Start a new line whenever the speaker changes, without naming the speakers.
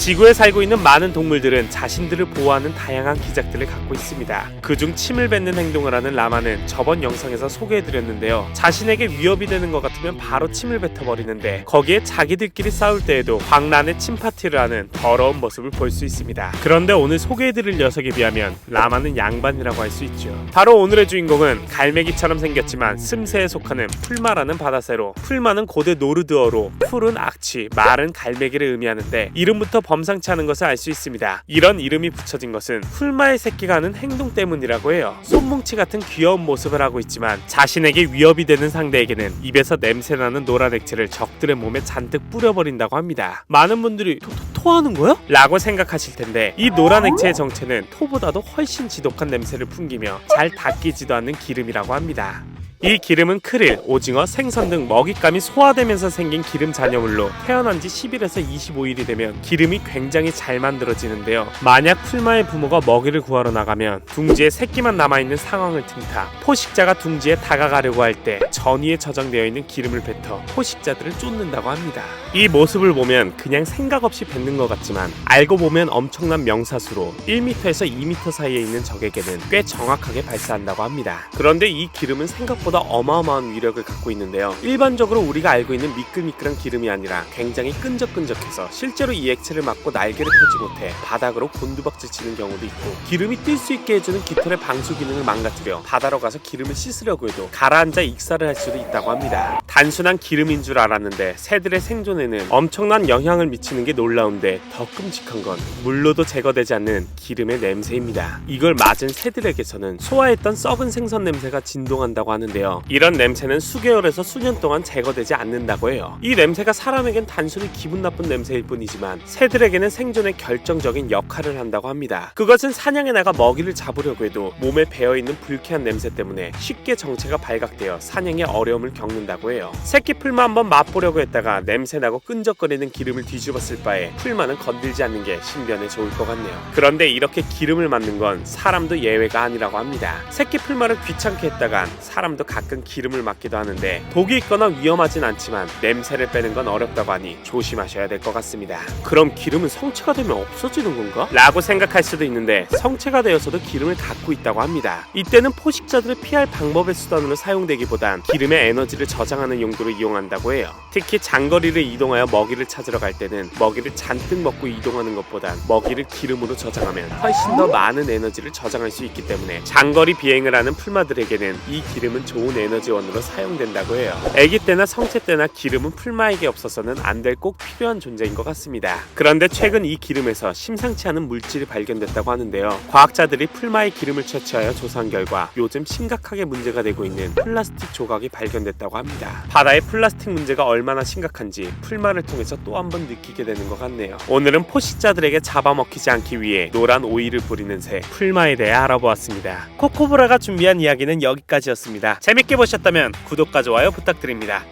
지구에 살고 있는 많은 동물들은 자신들을 보호하는 다양한 기작들을 갖고 있습니다. 그중 침을 뱉는 행동을 하는 라마는 저번 영상에서 소개해드렸는데요. 자신에게 위협이 되는 것 같으면 바로 침을 뱉어버리는데 거기에 자기들끼리 싸울 때에도 광란의 침 파티를 하는 더러운 모습을 볼 수 있습니다. 그런데 오늘 소개해드릴 녀석에 비하면 라마는 양반이라고 할 수 있죠. 바로 오늘의 주인공은 갈매기처럼 생겼지만 슴새에 속하는 풀마라는 바다새로, 풀마는 고대 노르드어로 푸른 악취, 마른 갈매기를 의미하는데 이름부터 범상치 않은 것을 알 수 있습니다. 이런 이름이 붙여진 것은 풀마의 새끼가 하는 행동 때문이라고 해요. 손뭉치 같은 귀여운 모습을 하고 있지만 자신에게 위협이 되는 상대에게는 입에서 냄새나는 노란 액체를 적들의 몸에 잔뜩 뿌려버린다고 합니다. 많은 분들이 토하는 거야? 라고 생각하실 텐데 이 노란 액체의 정체는 토보다도 훨씬 지독한 냄새를 풍기며 잘 닦이지도 않는 기름이라고 합니다. 이 기름은 크릴, 오징어, 생선 등 먹잇감이 소화되면서 생긴 기름 잔여물로 태어난 지 10일에서 25일이 되면 기름이 굉장히 잘 만들어지는데요. 만약 풀마의 부모가 먹이를 구하러 나가면 둥지에 새끼만 남아있는 상황을 틈타 포식자가 둥지에 다가가려고 할 때 전위에 저장되어 있는 기름을 뱉어 포식자들을 쫓는다고 합니다. 이 모습을 보면 그냥 생각 없이 뱉는 것 같지만 알고 보면 엄청난 명사수로 1m에서 2m 사이에 있는 적에게는 꽤 정확하게 발사한다고 합니다. 그런데 이 기름은 생각보다 어마어마한 위력을 갖고 있는데요. 일반적으로 우리가 알고 있는 미끌미끌한 기름이 아니라 굉장히 끈적끈적해서 실제로 이 액체를 맞고 날개를 펴지 못해 바닥으로 곤두박질 치는 경우도 있고, 기름이 뛸 수 있게 해주는 깃털의 방수 기능을 망가뜨려 바다로 가서 기름을 씻으려고 해도 가라앉아 익사를 할 수도 있다고 합니다. 단순한 기름인 줄 알았는데 새들의 생존에는 엄청난 영향을 미치는 게 놀라운데 더 끔찍한 건 물로도 제거되지 않는 기름의 냄새입니다. 이걸 맞은 새들에게서는 소화했던 썩은 생선 냄새가 진동한다고 하는데요. 이런 냄새는 수개월에서 수년 동안 제거되지 않는다고 해요. 이 냄새가 사람에겐 단순히 기분 나쁜 냄새일 뿐이지만 새들에게는 생존에 결정적인 역할을 한다고 합니다. 그것은 사냥에 나가 먹이를 잡으려고 해도 몸에 배어있는 불쾌한 냄새 때문에 쉽게 정체가 발각되어 사냥에 어려움을 겪는다고 해요. 새끼 풀마 한번 맛보려고 했다가 냄새나고 끈적거리는 기름을 뒤집었을 바에 풀마는 건들지 않는 게 신변에 좋을 것 같네요. 그런데 이렇게 기름을 맡는 건 사람도 예외가 아니라고 합니다. 새끼 풀마를 귀찮게 했다간 사람도 가끔 기름을 맡기도 하는데 독이 있거나 위험하진 않지만 냄새를 빼는 건 어렵다고 하니 조심하셔야 될 것 같습니다. 그럼 기름은 성체가 되면 없어지는 건가? 라고 생각할 수도 있는데 성체가 되어서도 기름을 갖고 있다고 합니다. 이때는 포식자들을 피할 방법의 수단으로 사용되기보단 기름의 에너지를 저장하는 용도로 이용한다고 해요. 특히 장거리를 이동하여 먹이를 찾으러 갈 때는 먹이를 잔뜩 먹고 이동하는 것보단 먹이를 기름으로 저장하면 훨씬 더 많은 에너지를 저장할 수 있기 때문에 장거리 비행을 하는 풀마들에게는 이 기름은 좋은 에너지원으로 사용된다고 해요. 아기 때나 성체 때나 기름은 풀마에게 없어서는 안 될 꼭 필요한 존재인 것 같습니다. 그런데 최근 이 기름에서 심상치 않은 물질이 발견됐다고 하는데요. 과학자들이 풀마의 기름을 채취하여 조사한 결과 요즘 심각하게 문제가 되고 있는 플라스틱 조각이 발견됐다고 합니다. 바다의 플라스틱 문제가 얼마나 심각한지 풀마를 통해서 또 한 번 느끼게 되는 것 같네요. 오늘은 포식자들에게 잡아먹히지 않기 위해 노란 오일을 뿌리는 새 풀마에 대해 알아보았습니다. 코코브라가 준비한 이야기는 여기까지였습니다. 재밌게 보셨다면 구독과 좋아요 부탁드립니다.